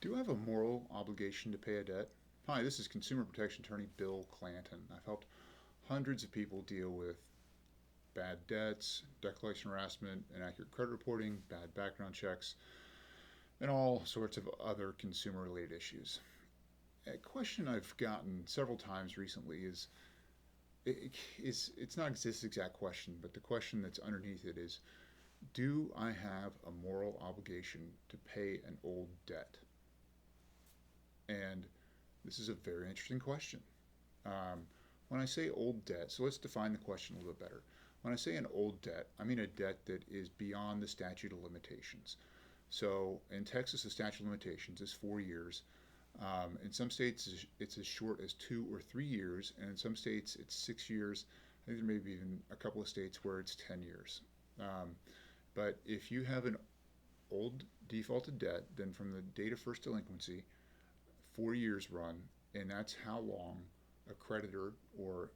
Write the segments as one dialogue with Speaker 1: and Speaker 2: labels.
Speaker 1: Do I have a moral obligation to pay a debt? Hi, this is Consumer Protection Attorney Bill Clanton. I've helped hundreds of people deal with bad debts, debt collection harassment, inaccurate credit reporting, bad background checks, and all sorts of other consumer related issues. A question I've gotten several times recently it's not this exact question, but the question that's underneath it is, do I have a moral obligation to pay an old debt? And this is a very interesting question. When I say old debt, so let's define the question a little bit better. When I say an old debt, I mean a debt that is beyond the statute of limitations. So in Texas, the statute of limitations is 4 years. In some states, it's as short as 2 or 3 years, and in some states, it's 6 years. I think there may be even a couple of states where it's 10 years. Um, but if you have an old defaulted debt, then from the date of first delinquency, 4 years run, and that's how long a creditor or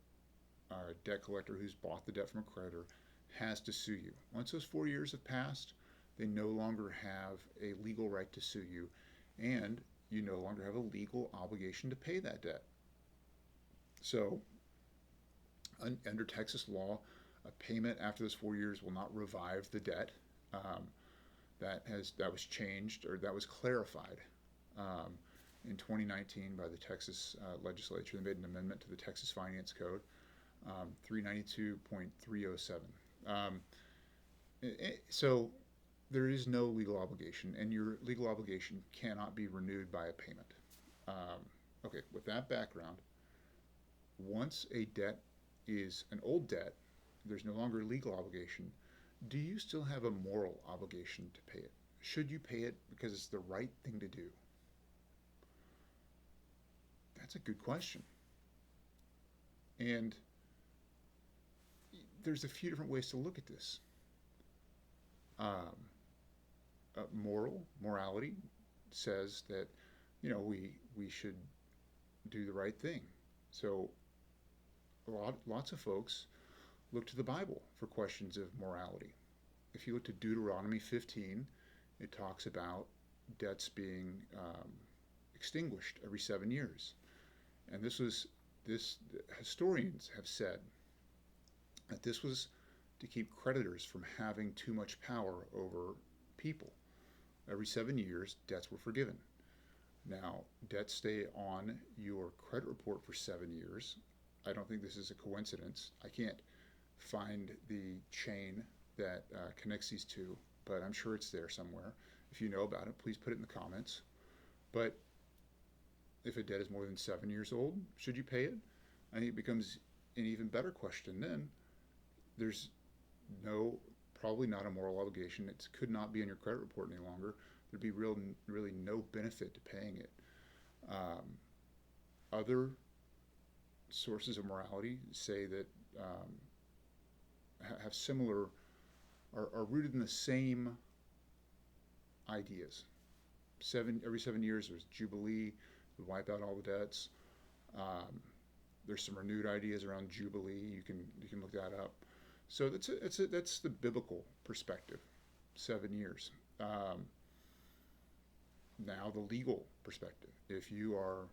Speaker 1: a debt collector who's bought the debt from a creditor has to sue you. Once those 4 years have passed, they no longer have a legal right to sue you, and you no longer have a legal obligation to pay that debt. So, under Texas law, a payment after those 4 years will not revive the debt. Um, that was changed, or that was clarified um, in 2019 by the Texas legislature. They made an amendment to the Texas Finance Code, 392.307. Um, so there is no legal obligation, and your legal obligation cannot be renewed by a payment. Um, okay, with that background, once a debt is an old debt, there's no longer a legal obligation. Do you still have a moral obligation to pay it? Should you pay it because it's the right thing to do? That's a good question. And there's a few different ways to look at this. Um, morality says that we should do the right thing. So lots of folks look to the Bible for questions of morality. If you look to Deuteronomy 15, it talks about debts being extinguished every 7 years, and this historians have said that this was to keep creditors from having too much power over people. Every 7 years, debts were forgiven. Now, debts stay on your credit report for 7 years. I don't think this is a coincidence. I can't find the chain that connects these two, but I'm sure it's there somewhere. If you know about it, please put it in the comments. But if a debt is more than 7 years old, should you pay it? I think it becomes an even better question then. There's probably not a moral obligation. It could not be on your credit report any longer. There'd be really no benefit to paying it. Other sources of morality say that have similar, are rooted in the same ideas. Every 7 years there's Jubilee, we wipe out all the debts. Um, there's some renewed ideas around Jubilee. You can look that up. So that's the biblical perspective, 7 years. Now the legal perspective. If you are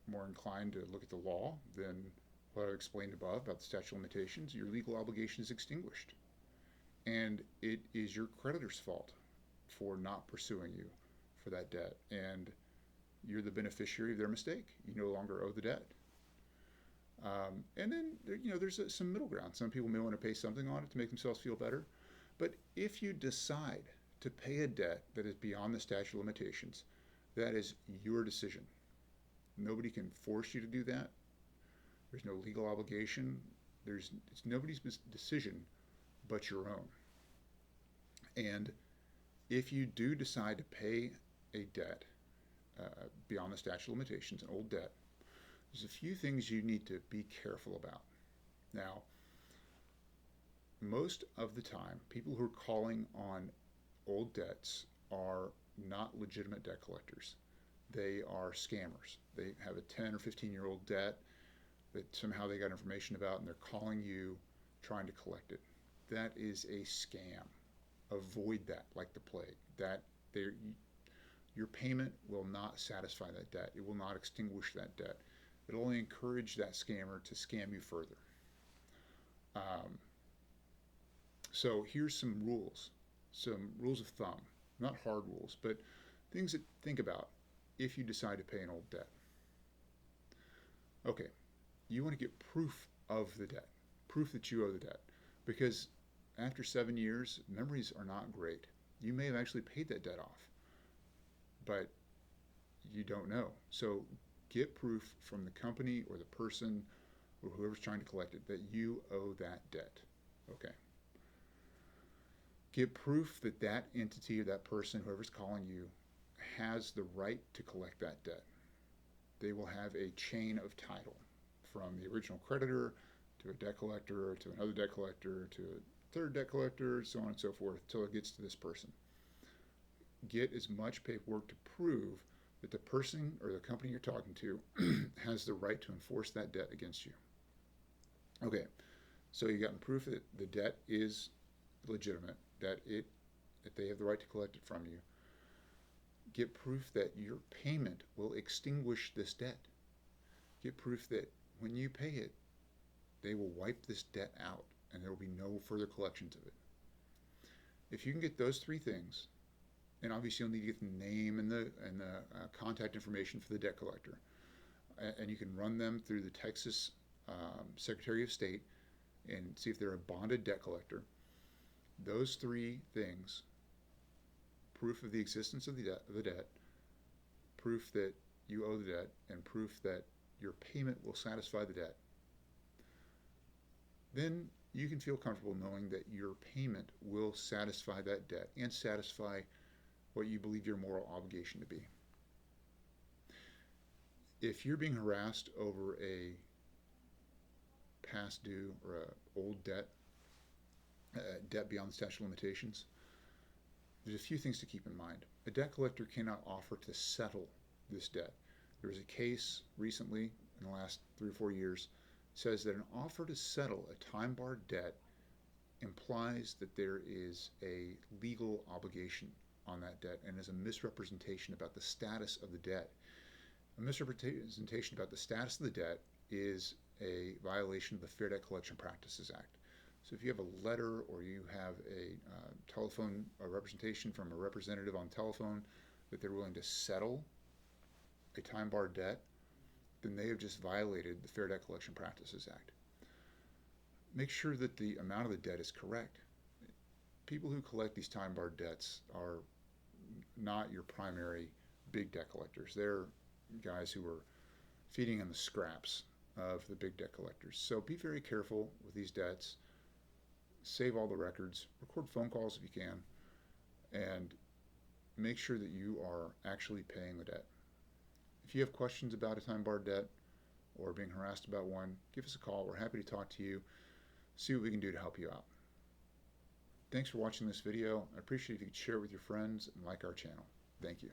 Speaker 1: more inclined to look at the law, then what I explained above about the statute of limitations, your legal obligation is extinguished. And it is your creditor's fault for not pursuing you for that debt. And you're the beneficiary of their mistake. You no longer owe the debt. And then there's some middle ground. Some people may want to pay something on it to make themselves feel better. But if you decide to pay a debt that is beyond the statute of limitations, that is your decision. Nobody can force you to do that. There's no legal obligation. It's nobody's decision but your own. And if you do decide to pay a debt beyond the statute of limitations, an old debt, there's a few things you need to be careful about. Now, most of the time, people who are calling on old debts are not legitimate debt collectors. They are scammers. They have a 10 or 15-year-old debt that somehow they got information about, and they're calling you trying to collect it. That is a scam. Avoid that like the plague. your payment will not satisfy that debt. It will not extinguish that debt. It'll only encourage that scammer to scam you further. So here's some rules of thumb, not hard rules, but things to think about if you decide to pay an old debt. Okay, you want to get proof of the debt, proof that you owe the debt, because after 7 years, memories are not great. You may have actually paid that debt off, but you don't know. So get proof from the company or the person or whoever's trying to collect it that you owe that debt. Okay. Get proof that that entity or that person, whoever's calling you, has the right to collect that debt. They will have a chain of title from the original creditor to a debt collector to another debt collector to a third debt collector, so on and so forth, until it gets to this person. Get as much paperwork to prove that the person or the company you're talking to has the right to enforce that debt against you. Okay, so you got proof that the debt is legitimate, that they have the right to collect it from you. Get proof that your payment will extinguish this debt. Get proof that when you pay it, they will wipe this debt out and there will be no further collections of it. If you can get those three things, and obviously you'll need to get the name and the contact information for the debt collector, and you can run them through the Texas Secretary of State and see if they're a bonded debt collector. Those three things, proof of the existence of the debt, proof that you owe the debt, and proof that your payment will satisfy the debt, then you can feel comfortable knowing that your payment will satisfy that debt and satisfy what you believe your moral obligation to be. If you're being harassed over a past due or an old debt, debt beyond the statute of limitations, there's a few things to keep in mind. A debt collector cannot offer to settle this debt. There was a case recently in the last 3 or 4 years says that an offer to settle a time-barred debt implies that there is a legal obligation on that debt and is a misrepresentation about the status of the debt. A misrepresentation about the status of the debt is a violation of the Fair Debt Collection Practices Act. So if you have a letter or you have a telephone representation from a representative on telephone that they're willing to settle a time-barred debt, then they have just violated the Fair Debt Collection Practices Act. Make sure that the amount of the debt is correct. People who collect these time-barred debts are not your primary big debt collectors. They're guys who are feeding on the scraps of the big debt collectors. So be very careful with these debts. Save all the records, record phone calls if you can, and make sure that you are actually paying the debt. If you have questions about a time-barred debt or being harassed about one, give us a call. We're happy to talk to you, see what we can do to help you out. Thanks for watching this video. I appreciate if you could share it with your friends and like our channel. Thank you.